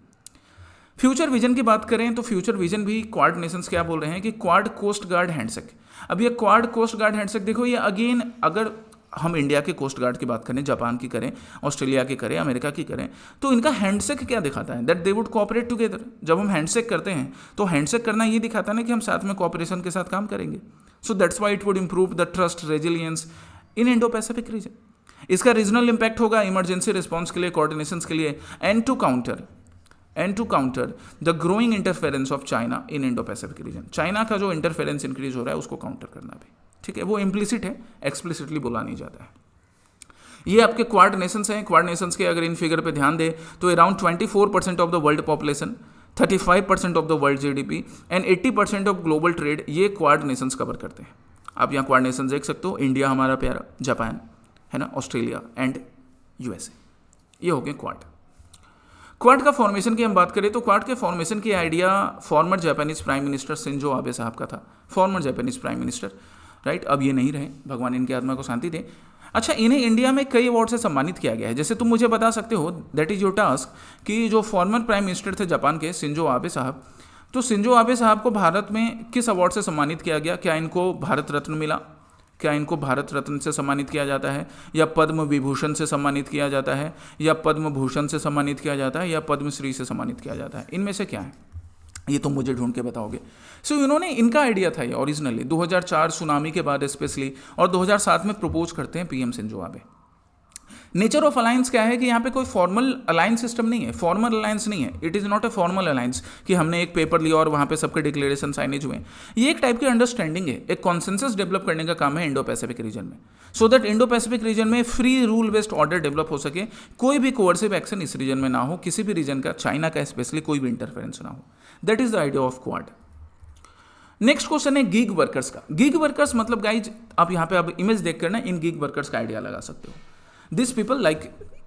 फ्यूचर विजन की बात करें तो फ्यूचर विजन भी क्वाड नेशंस क्या बोल रहे हैं कि क्वाड कोस्ट गार्ड हैंडशेक। अब ये क्वाड कोस्ट गार्ड हैंडशेक देखो, ये अगेन अगर हम इंडिया के कोस्ट गार्ड की बात करें, जापान की करें, ऑस्ट्रेलिया की करें, अमेरिका की करें, तो इनका हैंडशेक क्या दिखाता है? That they would cooperate together. जब हम हैंडशेक करते हैं तो हैंडशेक करना ये दिखाता है ना कि हम साथ में कोऑपरेशन के साथ काम करेंगे। So that's why it would improve the trust, resilience in Indo Pacific region. इसका रीजनल इंपैक्ट होगा इमरजेंसी रिस्पॉन्स के लिए, कोऑर्डिनेशन के लिए, and to counter the growing interference of China in Indo Pacific region. China का जो interference increase हो रहा है उसको काउंटर करना भी, ठीक है, वो इम्प्लिसिट है, एक्सप्लिसिटली बोला नहीं जाता है। ये आपके क्वाड नेशंस हैं। क्वाड नेशंस के अगर इन फिगर पे ध्यान दे तो around 24% of the world population, 35% of the world GDP and 80% of global trade, ये क्वाड नेशंस कवर करते हैं। आप यहाँ क्वाड नेशंस देख सकते हो, इंडिया हमारा प्यारा, जापान, है ना, ऑस्ट्रेलिया एंड यूएसए, ये हो गए क्वाड। क्वाड का फॉर्मेशन की हम बात करें तो क्वाड के फॉर्मेशन की idea farmer Japanese prime minister Shinzo Abe साहब का था। Farmer Japanese prime minister, right, अब ये नहीं रहे, भगवान इनकी आत्मा को शांति दे। अच्छा, इन्हें इंडिया में कई अवार्ड से सम्मानित किया गया है। जैसे तुम मुझे बता सकते हो, दैट इज योर टास्क, कि जो फॉर्मर प्राइम मिनिस्टर थे जापान के, शिंजो आबे साहब, तो शिंजो आबे साहब को भारत में किस अवार्ड से सम्मानित किया गया? क्या इनको भारत रत्न मिला? क्या इनको भारत रत्न से सम्मानित किया जाता है, या पद्म विभूषण से सम्मानित किया जाता है, या पद्म भूषण से सम्मानित किया जाता है, या पद्मश्री से सम्मानित किया जाता है? इनमें से क्या है, ये तुम मुझे ढूंढ के बताओगे। सो इन्होंने, इनका आइडिया था ये ओरिजिनली 2004 सुनामी के बाद स्पेशली, और 2007 में प्रपोज करते हैं PM Sinjo Abe. Nature of alliance क्या है कि यहाँ पे कोई फॉर्मल अलायंस सिस्टम नहीं है, फॉर्मल अलायंस नहीं है, it is not a formal alliance कि हमने एक पेपर लिया और वहाँ पे सबके डिक्लेरेशन साइनेज हुए। ये एक टाइप की अंडरस्टैंडिंग है, एक कॉन्सेंसस डेवलप करने का काम है इंडो पैसिफिक रीजन में, so that Indo Pacific region में free rule based order develop हो सके, कोई भी कोवर्सिव एक्शन इस रीजन में ना हो, किसी भी रीजन का, चाइना का स्पेशली, कोई भी इंटरफेरेंस ना हो। That is the idea of quad. Next question है गीग वर्कर्स का। गीग वर्कर्स मतलब गाइज, आप यहाँ पे अब इमेज देख कर ना इन गीग वर्कर्स का आइडिया लगा सकते हो। This people like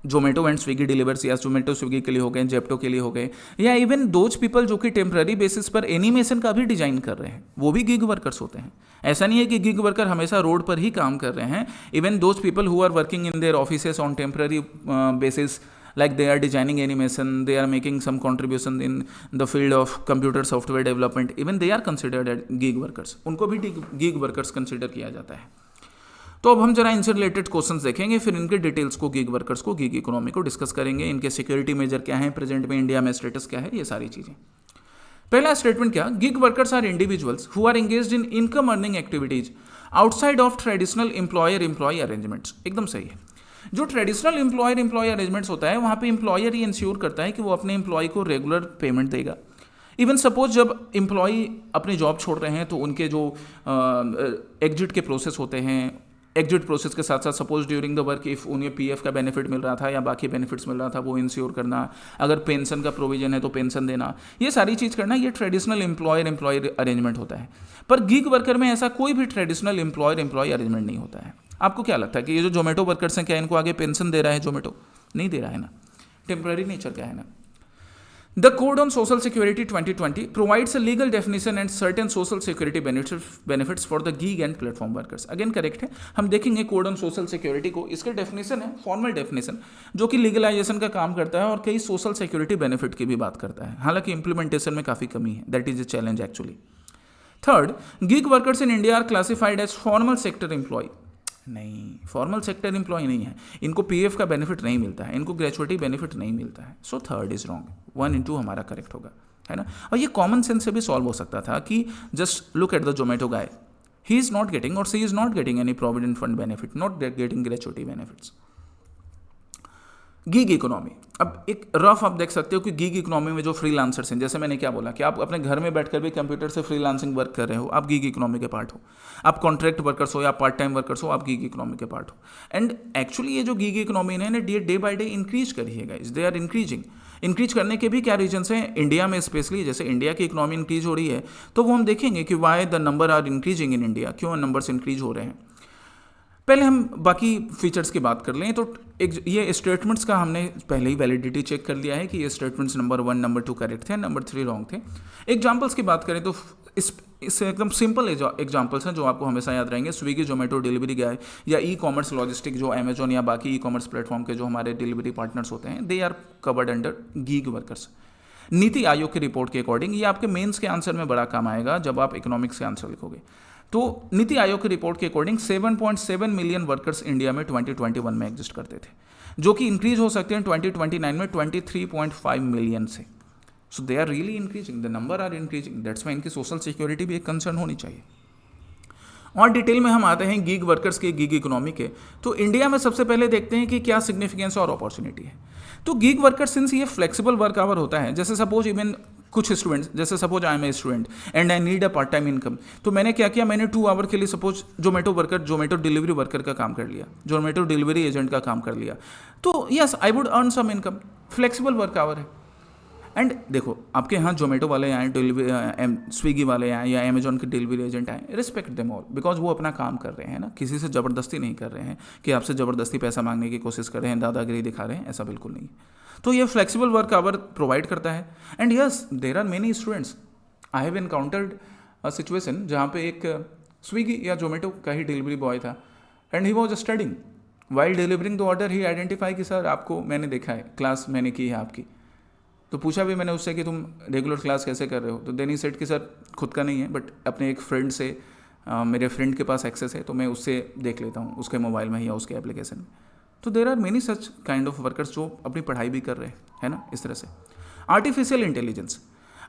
Zomato and Swiggy delivers, या जोमेटो स्विगी के लिए हो गए, जेप्टो के लिए हो गए, या इवन दोज पीपल जो कि टेम्पररी बेसिस पर एनिमेशन का भी डिजाइन कर रहे हैं, वो भी गिग वर्कर्स होते हैं। ऐसा नहीं है कि गिग वर्कर हमेशा रोड पर ही काम कर रहे हैं। Even those people who are working in their offices on temporary basis, like they are designing animation, they are making some contribution in the field of computer software development, even they are considered as gig workers, उनको भी gig workers consider किया जाता है। तो अब हम जरा इनसे रिलेटेड क्वेश्चंस देखेंगे, फिर इनके डिटेल्स को, गिग वर्कर्स को, गिग इकोनॉमी को डिस्कस करेंगे, इनके सिक्योरिटी मेजर क्या है, प्रेजेंट में इंडिया में स्टेटस क्या है, ये सारी चीज़ें। पहला स्टेटमेंट क्या, gig workers are individuals who are engaged in income earning activities outside of traditional employer employ arrangements. एकदम सही है। जो ट्रेडिशनल एम्प्लॉयर एम्प्लॉय अरेंजमेंट्स होता है, वहाँ पे एम्प्लॉयर ही इंश्योर करता है कि वो अपने एम्प्लॉय को रेगुलर पेमेंट देगा। इवन सपोज जब एम्प्लॉय अपनी जॉब छोड़ रहे हैं तो उनके जो एग्जिट के प्रोसेस होते हैं, एग्जिट प्रोसेस के साथ साथ suppose during the work if उन्हें पीएफ का बेनिफिट मिल रहा था या बाकी बेनिफिट्स मिल रहा था, वो इंश्योर करना, अगर पेंशन का प्रोविजन है तो पेंशन देना, ये सारी चीज़ करना, ये ट्रेडिशनल एम्प्लॉयर एम्प्लॉय अरेंजमेंट होता है। पर गिग वर्कर में ऐसा कोई भी ट्रेडिशनल एम्प्लॉयर एम्प्लॉय अरेंजमेंट नहीं होता है। आपको क्या लगता है कि ये जो जोमेटो वर्कर्स हैं, क्या इनको आगे पेंशन दे रहा है जोमेटो? नहीं दे रहा है ना, टेम्पररी नेचर का है ना। The Code on Social Security 2020 provides a legal definition and certain social security benefits for the gig and platform workers. Again correct है, हम देखेंगे कोड ऑन सोशल सिक्योरिटी को, इसके डेफिनेशन है फॉर्मल डेफिनेशन जो कि लीगलाइजेशन का काम करता है और कई सोशल सिक्योरिटी बेनिफिट की भी बात करता है। हालांकि इंप्लीमेंटेशन में काफ़ी कमी है, that is a challenge actually. Third, gig workers in India are classified as formal sector employ. नहीं, फॉर्मल सेक्टर एम्प्लॉय नहीं है, इनको पीएफ का बेनिफिट नहीं मिलता है, इनको ग्रेचुइटी बेनिफिट नहीं मिलता है। So third is wrong, 1 in 2 हमारा करेक्ट होगा, है ना। और ये कॉमन सेंस से भी सॉल्व हो सकता था कि just look at the Zomato guy, he is not getting और she is not getting any provident fund benefit, not getting gratuity benefits. Gig economy, अब एक रफ आप देख सकते हो कि गिग इकोनॉमी में जो फ्रीलांसर्स हैं, जैसे मैंने क्या बोला कि आप अपने घर में बैठकर भी कंप्यूटर से फ्रीलांसिंग वर्क कर रहे हो, आप गिग इकोनॉमी के पार्ट हो। आप कॉन्ट्रैक्ट वर्कर्स हो या पार्ट टाइम वर्कर्स हो, आप गिग इकोनॉमी के पार्ट हो। एंड एक्चुअली ये जो गिग इकोनॉमी है डे बाय डे इंक्रीज करी है guys, they are increasing. Increase करने के भी क्या रीजन्स हैं इंडिया में स्पेशली, जैसे इंडिया की इकोनॉमी इंक्रीज हो रही है तो वो हम देखेंगे कि why the number are increasing in India, क्यों नंबर्स इंक्रीज हो रहे हैं। पहले हम बाकी फीचर्स की बात कर लें तो ये स्टेटमेंट्स का हमने पहले ही वैलिडिटी चेक कर लिया है कि ये स्टेटमेंट्स नंबर 1 नंबर 2 करेक्ट थे, नंबर 3 रॉन्ग थे। एग्जाम्पल्स की बात करें तो इससे एकदम सिंपल एग्जाम्पल्स हैं जो आपको हमेशा याद रहेंगे। स्विगी जोमेटो डिलीवरी गाय या ई कॉमर्स लॉजिस्टिक जो अमेजोन या बाकी ई कॉमर्स प्लेटफॉर्म के जो हमारे डिलीवरी पार्टनर्स होते हैं, they are covered under gig workers. NITI Aayog की रिपोर्ट के अकॉर्डिंग, ये आपके मेंस के आंसर में बड़ा काम आएगा जब आप इकोनॉमिक्स के आंसर लिखोगे। तो नीति आयोग की रिपोर्ट के अकॉर्डिंग 7.7 मिलियन वर्कर्स इंडिया में 2021 में एग्जिस्ट करते थे, जो कि इंक्रीज हो सकते हैं 2029 में 23.5 मिलियन से। So they are really increasing, the number are increasing, that's why इनकी सोशल सिक्योरिटी भी एक कंसर्न होनी चाहिए। और डिटेल में हम आते हैं गिग वर्कर्स के, गिग इकोनॉमी के। तो इंडिया में सबसे पहले देखते हैं कि क्या सिग्निफिकेंस और अपॉर्चुनिटी है। तो गिग वर्कर सिंस ये फ्लेक्सिबल वर्क आवर होता है, जैसे सपोज इवन कुछ स्टूडेंट्स, जैसे suppose I am a student and I need a part time income, तो मैंने क्या किया, मैंने 2 आवर के लिए सपोज जोमेटो डिलीवरी वर्कर का काम कर लिया, जोमेटो डिलीवरी एजेंट का काम कर लिया, तो yes I would earn some income, flexible work hour है। एंड देखो आपके यहाँ जोमेटो वाले आए, डिलीवरी स्विगी वाले आए या अमेजोन के डिलीवरी एजेंट आए, रिस्पेक्ट देम ऑल, बिकॉज वो अपना काम कर रहे हैं ना, किसी से ज़बरदस्ती नहीं कर रहे हैं कि आपसे ज़बरदस्ती पैसा मांगने की कोशिश कर रहे हैं, दादागिरी दिखा रहे हैं, ऐसा बिल्कुल नहीं। तो ये फ्लेक्सिबल वर्क आवर प्रोवाइड करता है। And yes there are many students, I have encountered a situation जहाँ पे एक स्विगी या जोमेटो का ही डिलीवरी बॉय था and he was studying, while delivering the order he identify कि सर आपको मैंने देखा है, क्लास मैंने की है आपकी। तो पूछा भी मैंने उससे कि तुम रेगुलर क्लास कैसे कर रहे हो, तो देन ही सेड कि सर खुद का नहीं है बट अपने एक फ्रेंड से मेरे फ्रेंड के पास एक्सेस है तो मैं उससे देख लेता हूँ उसके मोबाइल में या उसके एप्लीकेशन में। तो there are many such kind of workers जो अपनी पढ़ाई भी कर रहे हैं, है ना, इस तरह से। आर्टिफिशियल इंटेलिजेंस,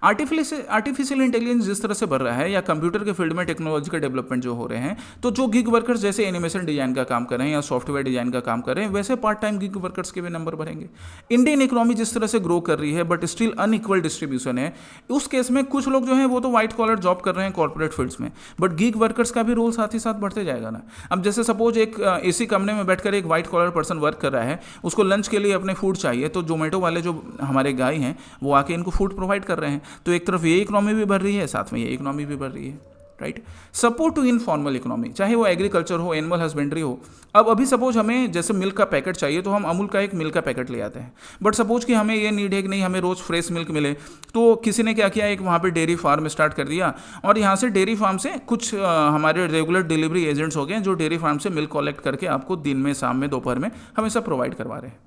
आर्टिफिशियल इंटेलिजेंस जिस तरह से बढ़ रहा है या कंप्यूटर के फील्ड में टेक्नोलॉजी का डेवलपमेंट जो हो रहे हैं, तो जो गिग वर्कर्स जैसे एनिमेशन डिजाइन का काम कर रहे हैं या सॉफ्टवेयर डिजाइन का काम कर रहे हैं, वैसे पार्ट टाइम गिग वर्कर्स के भी नंबर बढ़ेंगे। इंडियन इकोनॉमी जिस तरह से ग्रो कर रही है बट स्टिल अनइक्वल डिस्ट्रीब्यूशन है, उस केस में कुछ लोग जो हैं वो तो व्हाइट कॉलर जॉब कर रहे हैं कॉर्पोरेट फील्ड्स में, बट गिग वर्कर्स का भी रोल साथ ही साथ बढ़ते जाएगा ना। अब जैसे सपोज एक एसी कंपनी में बैठकर एक व्हाइट कॉलर पर्सन वर्क कर रहा है, उसको लंच के लिए अपने फूड चाहिए, तो जोमेटो वाले जो हमारे गाय हैं वो आके इनको फूड प्रोवाइड कर रहे हैं। तो एक तरफ ये इकोनॉमी भी बढ़ रही है, साथ में ये इकोनॉमी भी बढ़ रही है, right. Support to informal economy, चाहे वो एग्रीकल्चर हो, एनिमल हस्बेंड्री हो। अब अभी सपोज हमें जैसे मिल्क का पैकेट चाहिए तो हम अमूल का एक मिल्क का पैकेट ले आते हैं, बट सपोज कि हमें ये नीड है कि नहीं हमें रोज़ फ्रेश मिल्क मिले, तो किसी ने क्या किया, एक वहाँ पे डेयरी फार्म स्टार्ट कर दिया और यहाँ से डेयरी फार्म से कुछ हमारे रेगुलर डिलीवरी एजेंट्स हो गए जो डेयरी फार्म से मिल्क कलेक्ट करके आपको दिन में, शाम में, दोपहर में हमेशा प्रोवाइड करवा रहे हैं।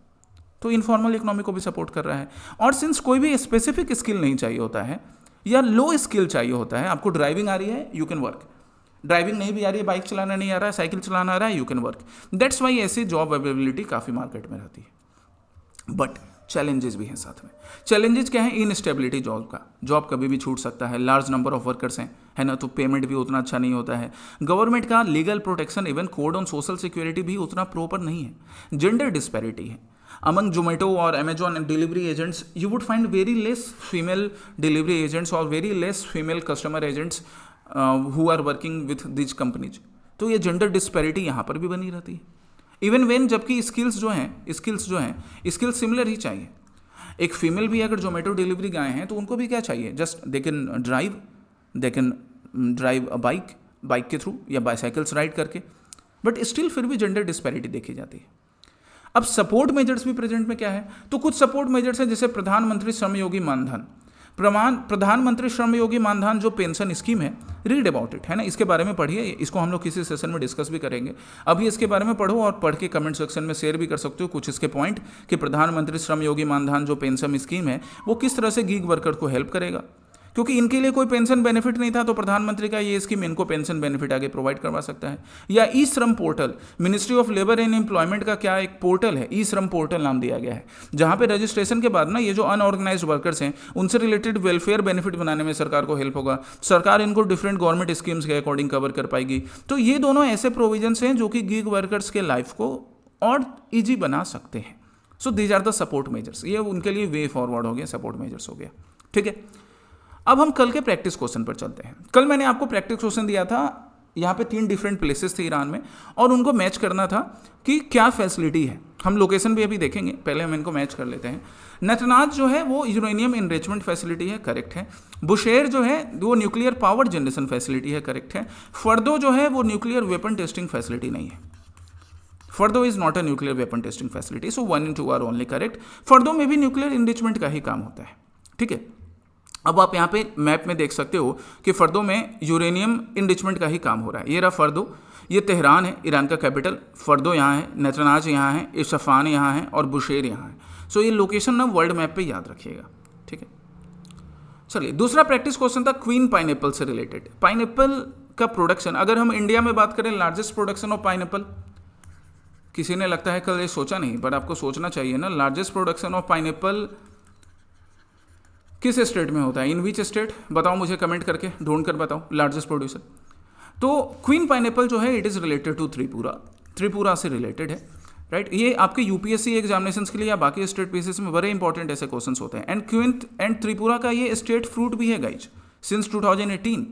तो इनफॉर्मल इकोनॉमी को भी सपोर्ट कर रहा है। और सिंस कोई भी स्पेसिफिक स्किल नहीं चाहिए होता है या लो स्किल चाहिए होता है, आपको ड्राइविंग आ रही है यू कैन वर्क, ड्राइविंग नहीं भी आ रही है, बाइक चलाना नहीं आ रहा है, साइकिल चलाना आ रहा है, you can work. That's why ऐसी जॉब अवेलेबिलिटी काफ़ी मार्केट में रहती है। बट चैलेंजेस भी हैं साथ में। चैलेंजेस क्या है? इनस्टेबिलिटी जॉब का, जॉब कभी भी छूट सकता है, लार्ज नंबर ऑफ वर्कर्स हैं, है ना, तो पेमेंट भी उतना अच्छा नहीं होता है, गवर्नमेंट का legal protection, even code on social security भी उतना प्रॉपर नहीं है, जेंडर डिस्पैरिटी है। Among Zomato or Amazon and delivery agents, you would find very less female delivery agents or very less female customer agents who are working with these companies. तो ये gender disparity यहाँ पर भी बनी रहती है, even when, जबकि skills जो हैं स्किल्स सिमिलर ही चाहिए। एक फीमेल भी अगर जोमेटो डिलीवरी गए हैं तो उनको भी क्या चाहिए, just they can drive a bike के थ्रू या बाईसाइकिल्स राइड करके, बट स्टिल फिर भी जेंडर डिस्पैरिटी देखी जाती है। अब सपोर्ट मेजर्स भी प्रेजेंट में क्या है, तो कुछ सपोर्ट मेजर्स हैं जैसे प्रधानमंत्री श्रमयोगी मानधन। प्रधानमंत्री श्रमयोगी मानधन जो पेंशन स्कीम है, रीड अबाउट इट, है ना, इसके बारे में पढ़िए, इसको हम लोग किसी सेशन में डिस्कस भी करेंगे। अभी इसके बारे में पढ़ो और पढ़ के कमेंट सेक्शन में शेयर भी कर सकते हो कुछ इसके पॉइंट कि प्रधानमंत्री श्रमयोगी मानधन जो पेंशन स्कीम है वो किस तरह से गीग वर्कर को हेल्प करेगा, क्योंकि इनके लिए कोई पेंशन बेनिफिट नहीं था, तो प्रधानमंत्री का ये स्कीम इनको पेंशन बेनिफिट आगे प्रोवाइड करवा सकता है। या ई श्रम portal, ministry of labour and employment का क्या एक पोर्टल है, ई श्रम पोर्टल नाम दिया गया है, जहां पे रजिस्ट्रेशन के बाद ना ये जो अनऑर्गेनाइज्ड वर्कर्स हैं उनसे रिलेटेड वेलफेयर बेनिफिट बनाने में सरकार को हेल्प होगा, सरकार इनको डिफरेंट गवर्नमेंट स्कीम्स के अकॉर्डिंग कवर कर पाएगी। तो ये दोनों ऐसे प्रोविजंस हैं जो कि गीग वर्कर्स के लाइफ को और ईजी बना सकते हैं। So these are the support measures, ये उनके लिए वे फॉरवर्ड हो गया, सपोर्ट मेजर्स हो गया, ठीक है। अब हम कल के प्रैक्टिस क्वेश्चन पर चलते हैं। कल मैंने आपको प्रैक्टिस क्वेश्चन दिया था, यहाँ पे 3 डिफरेंट प्लेसेस थे ईरान में और उनको मैच करना था कि क्या फैसिलिटी है। हम लोकेशन भी अभी देखेंगे, पहले हम इनको मैच कर लेते हैं। नतनाज जो है वो यूरेनियम इनरिचमेंट फैसिलिटी है, करेक्ट है। बुशेर जो है वो न्यूक्लियर पावर जनरेशन फैसिलिटी है, करेक्ट है। फर्दो जो है वो न्यूक्लियर वेपन टेस्टिंग फैसिलिटी नहीं है, Fordow is not a nuclear weapon testing facility, so 1 and 2 are only correct. Fordow में भी न्यूक्लियर इनरिचमेंट का ही काम होता है, ठीक है। अब आप यहाँ पे मैप में देख सकते हो कि फर्दो में यूरेनियम इनरिचमेंट का ही काम हो रहा है। ये रहा फर्दो, ये तेहरान है ईरान का कैपिटल, फर्दो यहाँ है, नतनाज यहाँ है, इस्फहान यहाँ है और बुशेर यहाँ है। सो ये लोकेशन ना वर्ल्ड मैप पे याद रखिएगा, ठीक है। चलिए, दूसरा प्रैक्टिस क्वेश्चन था क्वीन पाइनएप्पल से रिलेटेड। पाइनएप्पल का प्रोडक्शन, अगर हम इंडिया में बात करें, लार्जेस्ट प्रोडक्शन ऑफ पाइनएप्पल, किसी ने लगता है कल ये सोचा नहीं, बट आपको सोचना चाहिए ना। लार्जेस्ट प्रोडक्शन ऑफ पाइनएप्पल किस स्टेट में होता है, इन विच स्टेट, बताओ मुझे कमेंट करके, ढूंढ कर बताओ लार्जेस्ट प्रोड्यूसर। तो क्वीन पाइनएप्पल जो है it is related to Tripura से रिलेटेड है, राइट। ये आपके यूपीएससी एग्जामिनेशंस के लिए या बाकी स्टेट बेसिस में बड़े इंपॉर्टेंट ऐसे क्वेश्चंस होते हैं। एंड त्रिपुरा का ये स्टेट फ्रूट भी है guys, since 2018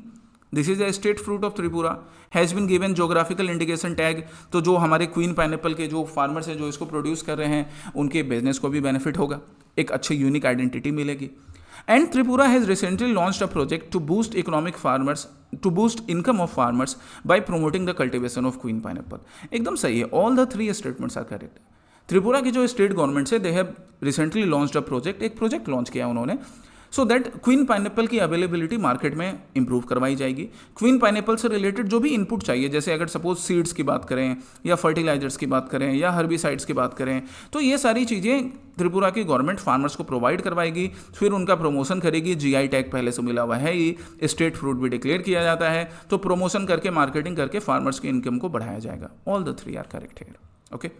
this is the state fruit of Tripura, has been given geographical indication tag. तो जो हमारे क्वीन पाइनएप्पल के जो फार्मर्स हैं जो इसको प्रोड्यूस कर रहे हैं उनके बिजनेस को भी बेनिफिट होगा, एक अच्छी यूनिक आइडेंटिटी मिलेगी। And Tripura has recently launched a project to boost income of farmers by promoting the cultivation of queen pineapple. एकदम सही है, all the 3 statements are correct. Tripura की जो स्टेट गवर्नमेंट से they have recently launched a project, एक project launch किया उन्होंने so that queen pineapple की अवेलेबिलिटी मार्केट में इंप्रूव करवाई जाएगी। क्वीन पाइनएप्पल से रिलेटेड जो भी इनपुट चाहिए, जैसे अगर सपोज सीड्स की बात करें या फर्टिलाइजर्स की बात करें या हर्बिसाइड्स की बात करें, तो ये सारी चीज़ें त्रिपुरा की गवर्नमेंट फार्मर्स को प्रोवाइड करवाएगी, फिर उनका प्रमोशन करेगी। जीआई टैग पहले से मिला हुआ है, ये स्टेट फ्रूट भी डिक्लेयर किया जाता है, तो प्रमोशन करके मार्केटिंग करके फार्मर्स की इनकम को बढ़ाया जाएगा। All the three are correct here. Okay,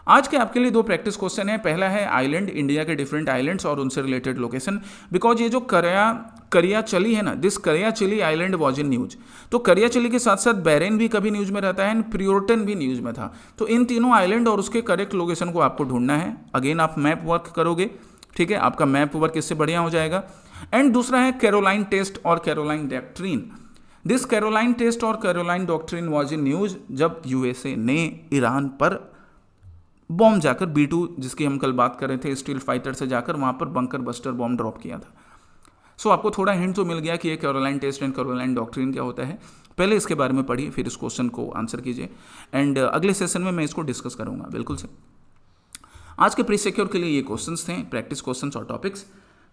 आज के आपके लिए 2 प्रैक्टिस क्वेश्चन है। पहला है आइलैंड, इंडिया के डिफरेंट आइलैंड्स और उनसे रिलेटेड लोकेशन। बिकॉज ये जो करियाचली है ना, this Kariyachalli island was in news. तो करियाचली के साथ साथ बैरेन भी कभी न्यूज में रहता है एंड प्रियोर्टन भी न्यूज में था। तो इन तीनों आइलैंड और उसके करेक्ट लोकेशन को आपको ढूंढना है। अगेन आप मैप वर्क करोगे, ठीक है, आपका मैप वर्क इससे बढ़िया हो जाएगा। एंड दूसरा है कैरोलाइन टेस्ट और Caroline doctrine. This Caroline test और Caroline doctrine was in news जब यूएसए ने ईरान पर बॉम्ब जाकर B2, जिसकी हम कल बात कर रहे थे, स्टील फाइटर से जाकर वहाँ पर बंकर बस्टर बॉम्ब ड्रॉप किया था। सो आपको थोड़ा हिंट तो मिल गया कि ये Caroline test and Caroline doctrine क्या होता है। पहले इसके बारे में पढ़िए, फिर इस क्वेश्चन को आंसर कीजिए एंड अगले सेशन में मैं इसको डिस्कस करूँगा। बिल्कुल से आज के प्री सिक्योर के लिए ये क्वेश्चंस थे, प्रैक्टिस क्वेश्चंस और टॉपिक्स।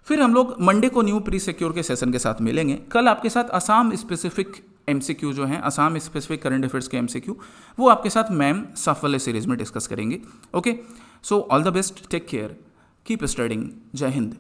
फिर हम लोग मंडे को न्यू प्री सिक्योर के सेशन के साथ मिलेंगे। कल आपके साथ असम स्पेसिफिक MCQ जो है, असम स्पेसिफिक करंट अफेयर्स के MCQ, वो आपके साथ मैम सफ वाले सीरीज में डिस्कस करेंगे। Okay, so all the best, take care, keep studying, Jai Hind.